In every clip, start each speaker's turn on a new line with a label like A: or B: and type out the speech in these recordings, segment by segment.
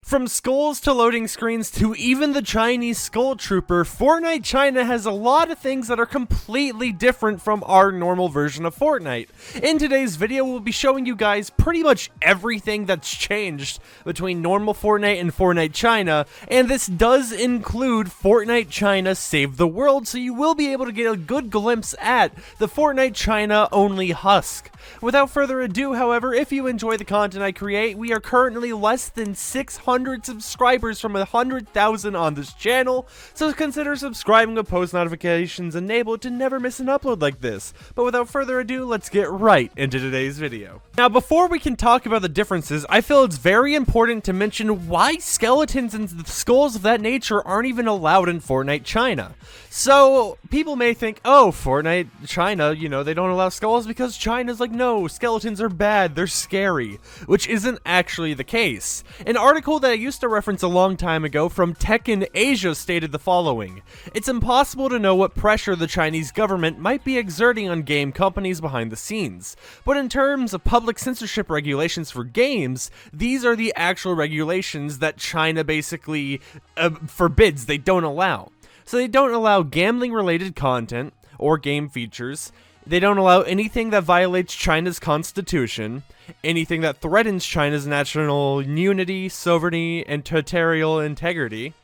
A: From skulls to loading screens to even the Chinese Skull Trooper, Fortnite China has a lot of things that are completely different from our normal version of Fortnite. In today's video, we'll be showing you guys pretty much everything that's changed between normal Fortnite and Fortnite China, and this does include Fortnite China Save the World, so you will be able to get a good glimpse at the Fortnite China only Husk. Without further ado, however, if you enjoy the content I create, we are currently less than 600 subscribers from 100,000 on this channel, so consider subscribing with post notifications enabled to never miss an upload like this. But without further ado, let's get right into today's video. Now, before we can talk about the differences, I feel it's very important to mention why skeletons and skulls of that nature aren't even allowed in Fortnite China. So, people may think, oh, Fortnite China, you know, they don't allow skulls because China's like, no, skeletons are bad, they're scary, which isn't actually the case. An article that I used to reference a long time ago from Tech in Asia stated the following: "It's impossible to know what pressure the Chinese government might be exerting on game companies behind the scenes, but in terms of public censorship regulations for games, these are the actual regulations that China basically forbids, they don't allow. So they don't allow gambling-related content or game features. They don't allow anything that violates China's constitution, anything that threatens China's national unity, sovereignty, and territorial integrity,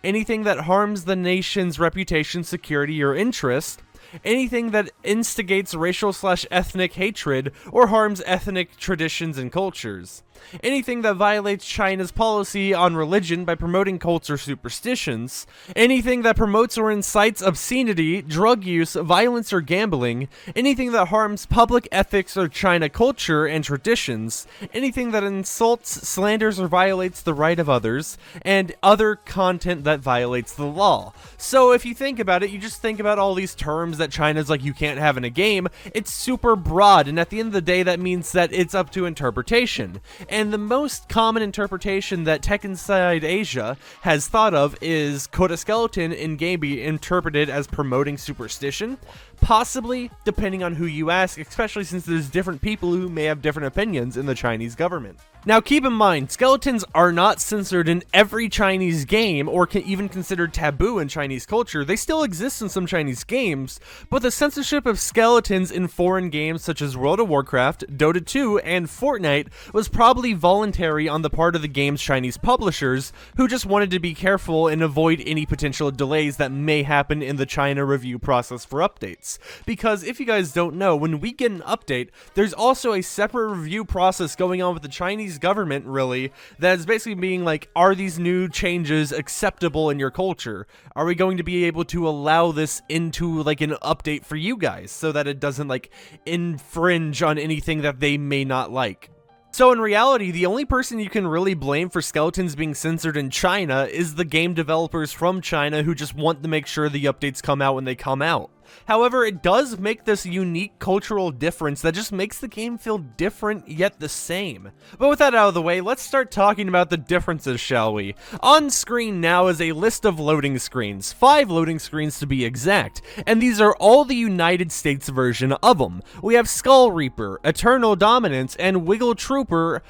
A: anything that harms the nation's reputation, security, or interest, anything that instigates racial/ethnic hatred or harms ethnic traditions and cultures, anything that violates China's policy on religion by promoting cults or superstitions, anything that promotes or incites obscenity, drug use, violence, or gambling, anything that harms public ethics or China culture and traditions, anything that insults, slanders, or violates the right of others, and other content that violates the law." So if you think about it, you just think about all these terms that China's like you can't have in a game. It's super broad, and at the end of the day, that means that it's up to interpretation. And the most common interpretation that Tech Inside Asia has thought of is, could a skeleton in game be interpreted as promoting superstition? Possibly, depending on who you ask, especially since there's different people who may have different opinions in the Chinese government. Now keep in mind, skeletons are not censored in every Chinese game or even considered taboo in Chinese culture. They still exist in some Chinese games, but the censorship of skeletons in foreign games such as World of Warcraft, Dota 2, and Fortnite was probably voluntary on the part of the game's Chinese publishers, who just wanted to be careful and avoid any potential delays that may happen in the China review process for updates. Because if you guys don't know, when we get an update, there's also a separate review process going on with the Chinese government, really, that is basically being like, are these new changes acceptable in your culture? Are we going to be able to allow this into like an update for you guys so that it doesn't like infringe on anything that they may not like? So in reality, the only person you can really blame for skeletons being censored in China is the game developers from China who just want to make sure the updates come out when they come out. However, it does make this unique cultural difference that just makes the game feel different yet the same. But with that out of the way, let's start talking about the differences, shall we? On screen now is a list of loading screens, 5 loading screens to be exact, and these are all the United States version of them. We have Skull Reaper, Eternal Dominance, and Wiggle Trooper,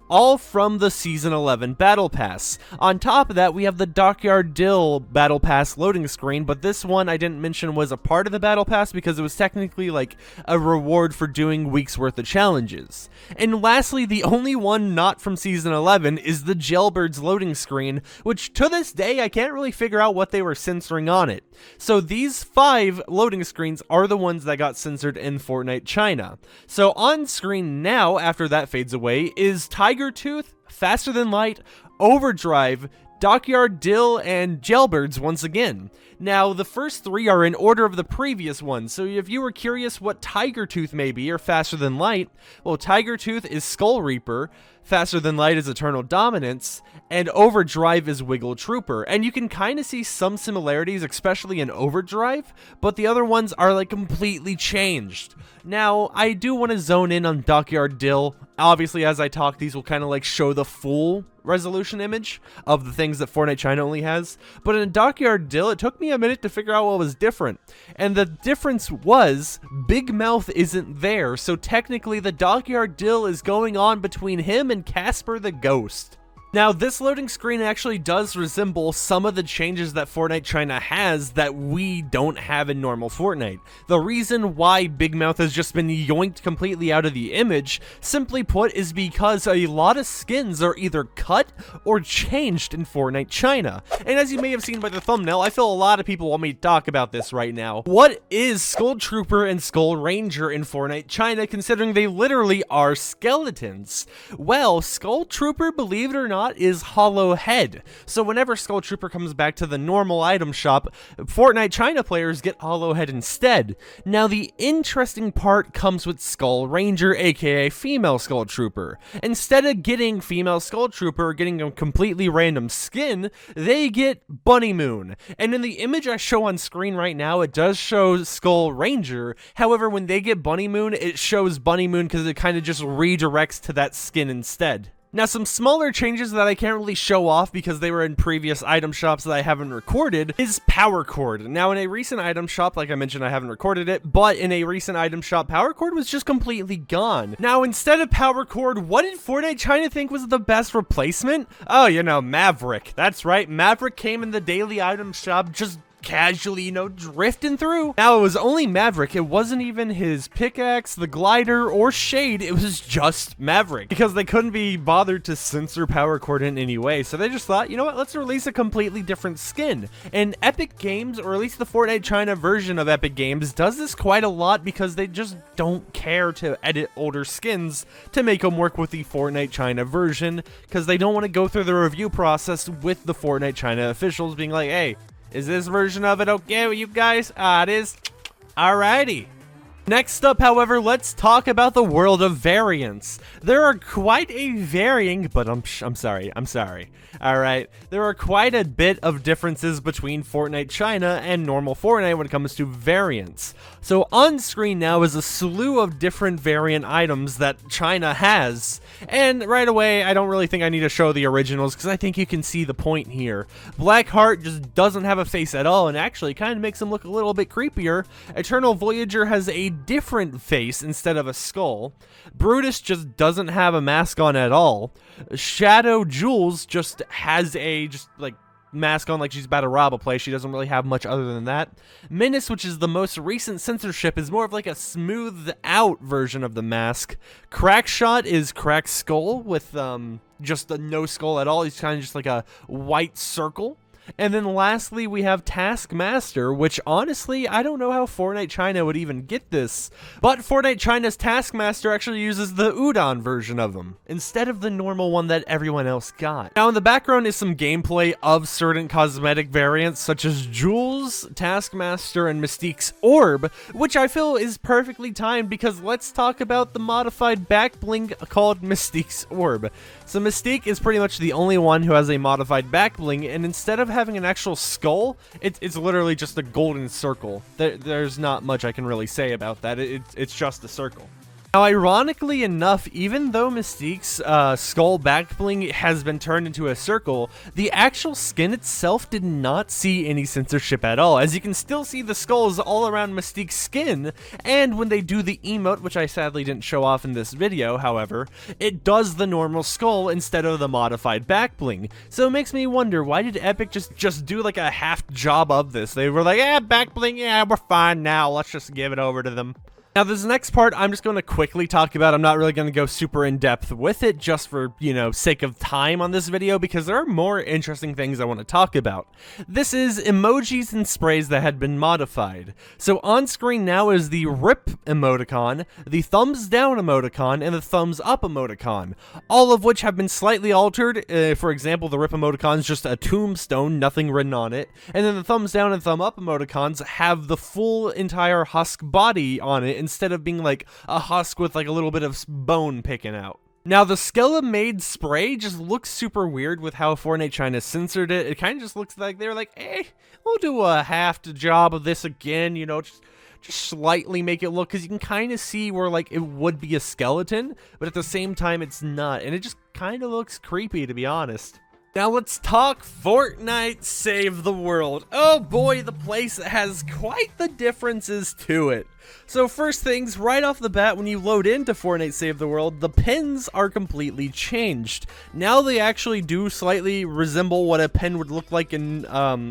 A: all from the Season 11 Battle Pass. On top of that, we have the Dockyard Dill Battle Pass loading screen, but this one I didn't mention was a part of the Battle Pass because it was technically like a reward for doing weeks worth of challenges. And lastly, the only one not from Season 11 is the Jailbirds loading screen, which to this day I can't really figure out what they were censoring on it. So these 5 loading screens are the ones that got censored in Fortnite China. So on screen now, after that fades away, is Tiger Tooth, Faster Than Light, Overdrive, Dockyard Dill, and Jailbirds once again. Now, the first 3 are in order of the previous ones, so if you were curious what Tiger Tooth may be, or Faster Than Light, well, Tiger Tooth is Skull Reaper, Faster Than Light is Eternal Dominance, and Overdrive is Wiggle Trooper. And you can kind of see some similarities, especially in Overdrive, but the other ones are like completely changed. Now, I do want to zone in on Dockyard Dill. Obviously, as I talk, these will kind of like show the full resolution image of the things that Fortnite China only has. But in Dockyard Dill, it took me a minute to figure out what was different. And the difference was Big Mouth isn't there. So technically, the Dockyard Dill is going on between him and Casper the Ghost. Now, this loading screen actually does resemble some of the changes that Fortnite China has that we don't have in normal Fortnite. The reason why Big Mouth has just been yoinked completely out of the image, simply put, is because a lot of skins are either cut or changed in Fortnite China. And as you may have seen by the thumbnail, I feel a lot of people want me to talk about this right now. What is Skull Trooper and Skull Ranger in Fortnite China, considering they literally are skeletons? Well, Skull Trooper, believe it or not, is hollow head. So whenever Skull Trooper comes back to the normal item shop, Fortnite China players get hollow head instead. Now the interesting part comes with Skull Ranger, aka female Skull Trooper. Instead of getting female Skull Trooper getting a completely random skin, they get Bunny Moon. And in the image I show on screen right now, it does show Skull Ranger. However, when they get Bunny Moon, it shows Bunny Moon because it kind of just redirects to that skin instead. Now, some smaller changes that I can't really show off because they were in previous item shops that I haven't recorded is Powerchord. Now, in a recent item shop, like I mentioned, I haven't recorded it, but in a recent item shop, Powerchord was just completely gone. Now, instead of Powerchord, what did Fortnite China think was the best replacement? Oh, you know, Maverick. That's right, Maverick came in the daily item shop just casually, you know, drifting through. Now, it was only Maverick. It wasn't even his pickaxe, the glider, or shade. It was just Maverick because they couldn't be bothered to censor Powerchord in any way. So they just thought, you know what, let's release a completely different skin. And Epic Games, or at least the Fortnite China version of Epic Games, does this quite a lot because they just don't care to edit older skins to make them work with the Fortnite China version because they don't want to go through the review process with the Fortnite China officials being like, hey, is this version of it okay with you guys? It is. Alrighty. Next up, however, let's talk about the world of variants. There are quite a varying, but I'm sorry. Alright, there are quite a bit of differences between Fortnite China and normal Fortnite when it comes to variants. So on screen now is a slew of different variant items that China has. And right away, I don't really think I need to show the originals because I think you can see the point here. Blackheart just doesn't have a face at all and actually kind of makes him look a little bit creepier. Eternal Voyager has a different face instead of a skull. Brutus just doesn't have a mask on at all. Shadow Jules just has a mask on like she's about to rob a place. She doesn't really have much other than that. Menace, which is the most recent censorship, is more of like a smoothed out version of the mask. Crackshot is Crack Skull with just a no skull at all. He's kind of just like a white circle. And then lastly, we have Taskmaster, which honestly, I don't know how Fortnite China would even get this. But Fortnite China's Taskmaster actually uses the Udon version of him, instead of the normal one that everyone else got. Now in the background is some gameplay of certain cosmetic variants, such as Jules, Taskmaster, and Mystique's Orb, which I feel is perfectly timed because let's talk about the modified back bling called Mystique's Orb. So Mystique is pretty much the only one who has a modified back bling, and instead of having an actual skull, it's literally just a golden circle. There's not much I can really say about that. It's just a circle. Now, ironically enough, even though Mystique's skull back bling has been turned into a circle, the actual skin itself did not see any censorship at all, as you can still see the skulls all around Mystique's skin, and when they do the emote, which I sadly didn't show off in this video, however, it does the normal skull instead of the modified back bling. So it makes me wonder, why did Epic just do like a half job of this? They were like, back bling, yeah, we're fine now, let's just give it over to them. Now, this next part I'm just going to quickly talk about. I'm not really going to go super in-depth with it just for, you know, sake of time on this video because there are more interesting things I want to talk about. This is emojis and sprays that had been modified. So on screen now is the RIP emoticon, the thumbs down emoticon, and the thumbs up emoticon, all of which have been slightly altered. For example, the RIP emoticon is just a tombstone, nothing written on it, and then the thumbs down and thumb up emoticons have the full entire Husk body on it, instead of being like a husk with like a little bit of bone picking out. Now, the Skella-made spray just looks super weird with how Fortnite China censored it. It kind of just looks like they're like, we'll do a half job of this again, you know, just slightly make it look, because you can kind of see where like it would be a skeleton, but at the same time it's not, and it just kind of looks creepy, to be honest. Now let's talk Fortnite Save the World. Oh boy, the place has quite the differences to it. So first things, right off the bat, when you load into Fortnite Save the World, the pins are completely changed. Now they actually do slightly resemble what a pin would look like in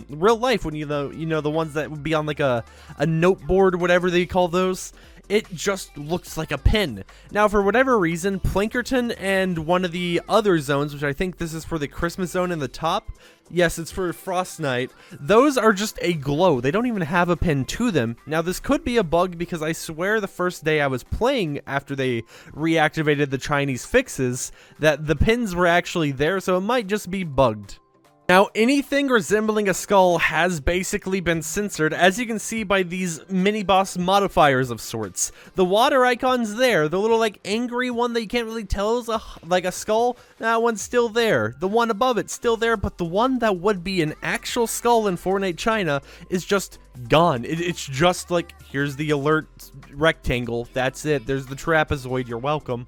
A: real life, when you know the ones that would be on like a note board, whatever they call those. It just looks like a pin. Now, for whatever reason, Plankerton and one of the other zones, which I think this is for the Christmas zone in the top. Yes, it's for Frost Night. Those are just a glow. They don't even have a pin to them. Now, this could be a bug because I swear the first day I was playing after they reactivated the Chinese fixes, that the pins were actually there, so it might just be bugged. Now, anything resembling a skull has basically been censored, as you can see by these mini-boss modifiers of sorts. The water icon's there, the little, like, angry one that you can't really tell is like a skull, that one's still there. The one above it's still there, but the one that would be an actual skull in Fortnite China is just gone. It's just like, here's the alert rectangle, that's it, there's the trapezoid, you're welcome.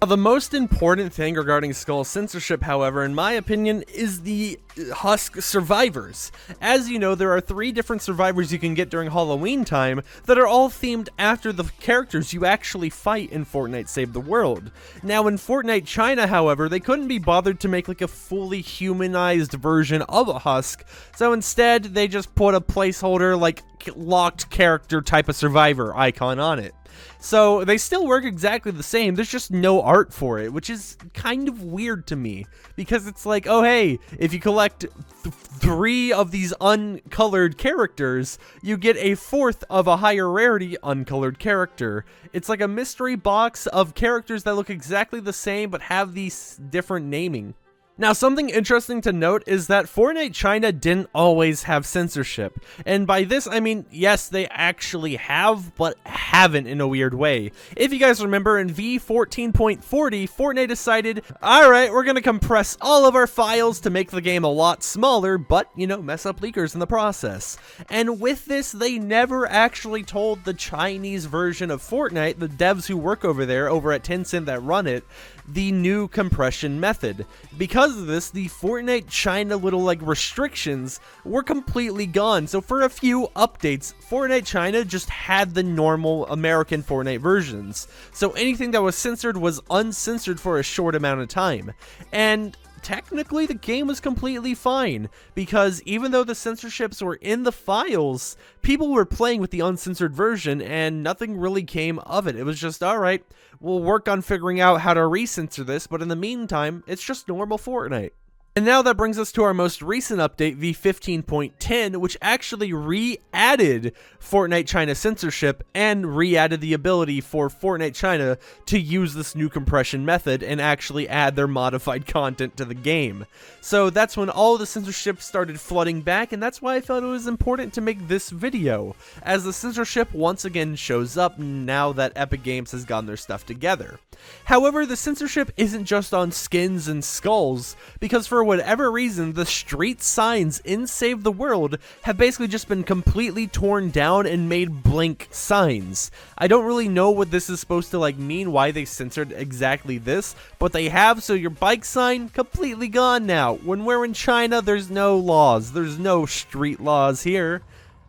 A: Now, the most important thing regarding skull censorship, however, in my opinion, is the Husk survivors. As you know, there are 3 different survivors you can get during Halloween time that are all themed after the characters you actually fight in Fortnite Save the World. Now, in Fortnite China, however, they couldn't be bothered to make like a fully humanized version of a Husk, so instead they just put a placeholder like locked character type of survivor icon on it. So they still work exactly the same, there's just no art for it, which is kind of weird to me, because it's like, oh hey, if you collect 3 of these uncolored characters, you get a 4th of a higher rarity uncolored character. It's like a mystery box of characters that look exactly the same but have these different naming. Now, something interesting to note is that Fortnite China didn't always have censorship. And by this, I mean, yes, they actually have, but haven't in a weird way. If you guys remember, in V14.40, Fortnite decided, alright, we're gonna compress all of our files to make the game a lot smaller, but, you know, mess up leakers in the process. And with this, they never actually told the Chinese version of Fortnite, the devs who work over there, over at Tencent that run it, the new compression method. Because of this, the Fortnite China little like restrictions were completely gone. So for a few updates, Fortnite China just had the normal American Fortnite versions. So anything that was censored was uncensored for a short amount of time. And technically the game was completely fine, because even though the censorships were in the files, people were playing with the uncensored version and nothing really came of it. It was just, alright, we'll work on figuring out how to recensor this, but in the meantime, it's just normal Fortnite. And now that brings us to our most recent update, V15.10, which actually re-added Fortnite China censorship and re-added the ability for Fortnite China to use this new compression method and actually add their modified content to the game. So that's when all the censorship started flooding back, and that's why I felt it was important to make this video, as the censorship once again shows up now that Epic Games has gotten their stuff together. However, the censorship isn't just on skins and skulls, because for whatever reason, the street signs in Save the World have basically just been completely torn down and made blank signs. I don't really know what this is supposed to like mean, why they censored exactly this, but they have, so your bike sign, completely gone now. When we're in China, there's no laws, there's no street laws here.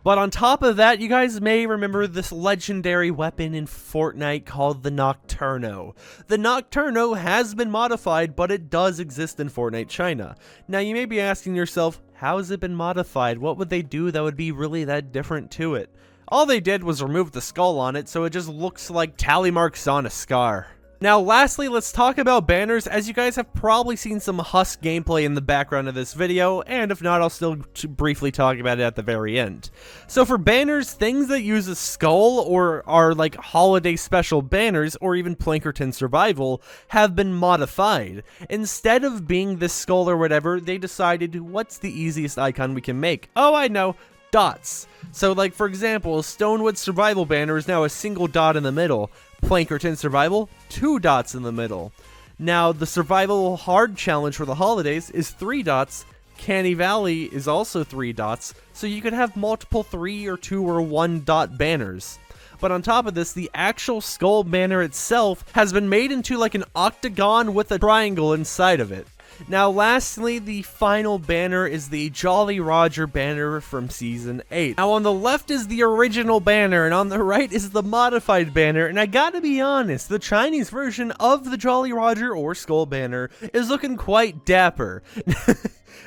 A: But on top of that, you guys may remember this legendary weapon in Fortnite called the Nocturno. The Nocturno has been modified, but it does exist in Fortnite China. Now you may be asking yourself, how has it been modified? What would they do that would be really that different to it? All they did was remove the skull on it, so it just looks like tally marks on a scar. Now lastly, let's talk about banners, as you guys have probably seen some Husk gameplay in the background of this video, and if not, I'll still briefly talk about it at the very end. So for banners, things that use a skull or are like holiday special banners, or even Plankerton Survival, have been modified. Instead of being this skull or whatever, they decided, what's the easiest icon we can make? Oh, I know. Dots. So like for example, Stonewood Survival banner is now a single dot in the middle. Plankerton Survival, 2 dots in the middle. Now the Survival Hard Challenge for the holidays is 3 dots. Canny Valley is also 3 dots, so you could have multiple 3 or 2 or 1 dot banners. But on top of this, the actual skull banner itself has been made into like an octagon with a triangle inside of it. Now lastly, the final banner is the Jolly Roger banner from Season 8. Now on the left is the original banner, and on the right is the modified banner, and I gotta be honest, the Chinese version of the Jolly Roger or Skull banner is looking quite dapper.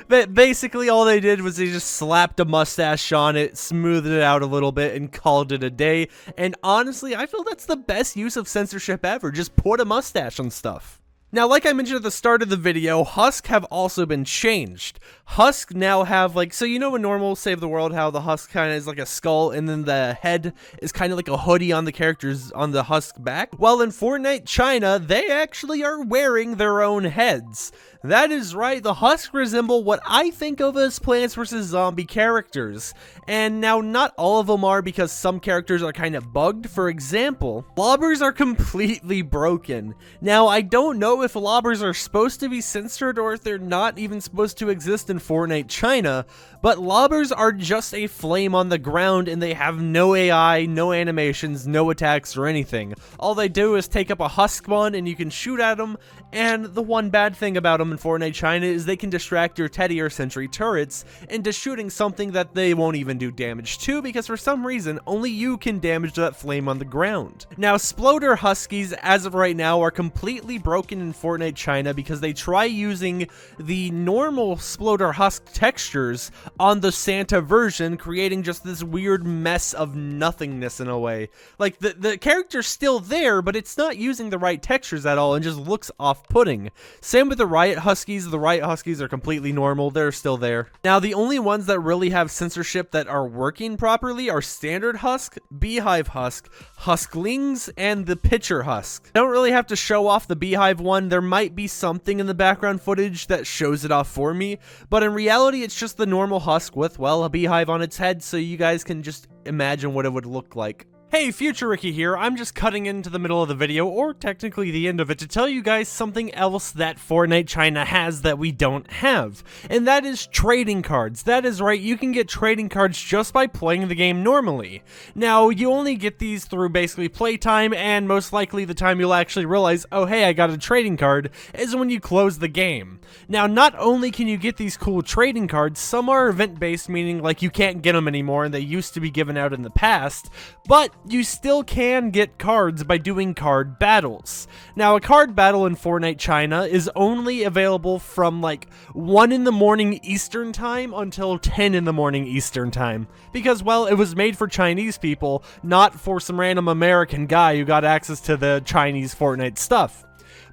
A: But basically all they did was they just slapped a mustache on it, smoothed it out a little bit, and called it a day. And honestly, I feel that's the best use of censorship ever. Just put a mustache on stuff. Now, like I mentioned at the start of the video, Husks have also been changed. Husks now have, like, so you know in normal Save the World how the Husk kind of is like a skull and then the head is kind of like a hoodie on the characters on the Husk back? Well, in Fortnite China, they actually are wearing their own heads. That is right, the Husks resemble what I think of as Plants vs. Zombie characters. And now, not all of them are because some characters are kind of bugged. For example, lobbers are completely broken. Now, I don't know if lobbers are supposed to be censored or if they're not even supposed to exist in Fortnite China, but lobbers are just a flame on the ground and they have no AI, no animations, no attacks or anything. All they do is take up a husk spawn and you can shoot at them, and the one bad thing about them in Fortnite China is they can distract your Teddy or Sentry turrets into shooting something that they won't even do damage to, because for some reason only you can damage that flame on the ground. Now Sploder Huskies as of right now are completely broken in Fortnite China because they try using the normal Sploder Husk textures on the Santa version, creating just this weird mess of nothingness in a way. Like the character's still there, but it's not using the right textures at all and just looks off-putting. Same with the Riot Huskies. The Riot Huskies are completely normal. They're still there. Now the only ones that really have censorship that are working properly are Standard Husk, Beehive Husk, Husklings, and the Pitcher Husk. I don't really have to show off the Beehive one. There might be something in the background footage that shows it off for me, but in reality it's just the normal Husk with, well, a beehive on its head, so you guys can just imagine what it would look like. Hey, Future Ricky here. I'm just cutting into the middle of the video, or technically the end of it, to tell you guys something else that Fortnite China has that we don't have, and that is trading cards. That is right, you can get trading cards just by playing the game normally. Now, you only get these through basically playtime, and most likely the time you'll actually realize, oh hey, I got a trading card, is when you close the game. Now, not only can you get these cool trading cards, some are event-based, meaning like you can't get them anymore, and they used to be given out in the past, but you still can get cards by doing card battles. Now, a card battle in Fortnite China is only available from like 1 in the morning Eastern time until 10 in the morning Eastern time. Because, well, it was made for Chinese people, not for some random American guy who got access to the Chinese Fortnite stuff.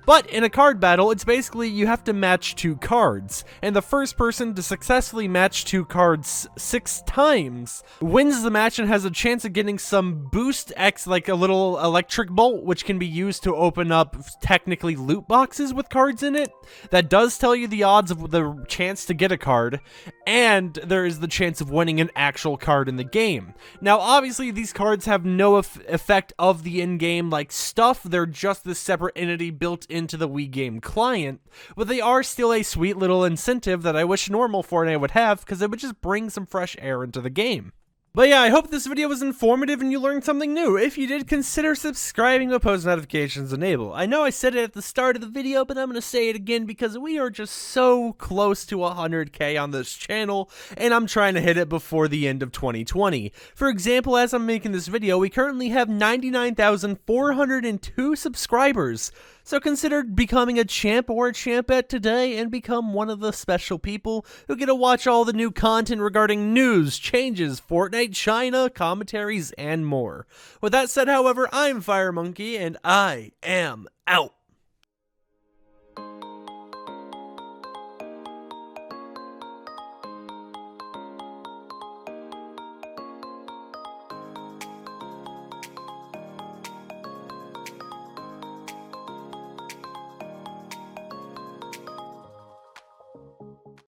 A: But in a card battle, it's basically you have to match 2 cards, and the first person to successfully match 2 cards 6 times wins the match and has a chance of getting some boost X, like a little electric bolt, which can be used to open up technically loot boxes with cards in it. That does tell you the odds of the chance to get a card, and there is the chance of winning an actual card in the game. Now, obviously, these cards have no effect of the in-game like stuff. They're just this separate entity built into the Wii game client, but they are still a sweet little incentive that I wish normal Fortnite would have, because it would just bring some fresh air into the game. But yeah, I hope this video was informative and you learned something new. If you did, consider subscribing with post notifications enabled. I know I said it at the start of the video, but I'm going to say it again because we are just so close to 100K on this channel, and I'm trying to hit it before the end of 2020. For example, as I'm making this video, we currently have 99,402 subscribers. So consider becoming a champ or a champette today and become one of the special people who get to watch all the new content regarding news, changes, Fortnite China, commentaries, and more. With that said, however, I'm FireMonkey, and I am out.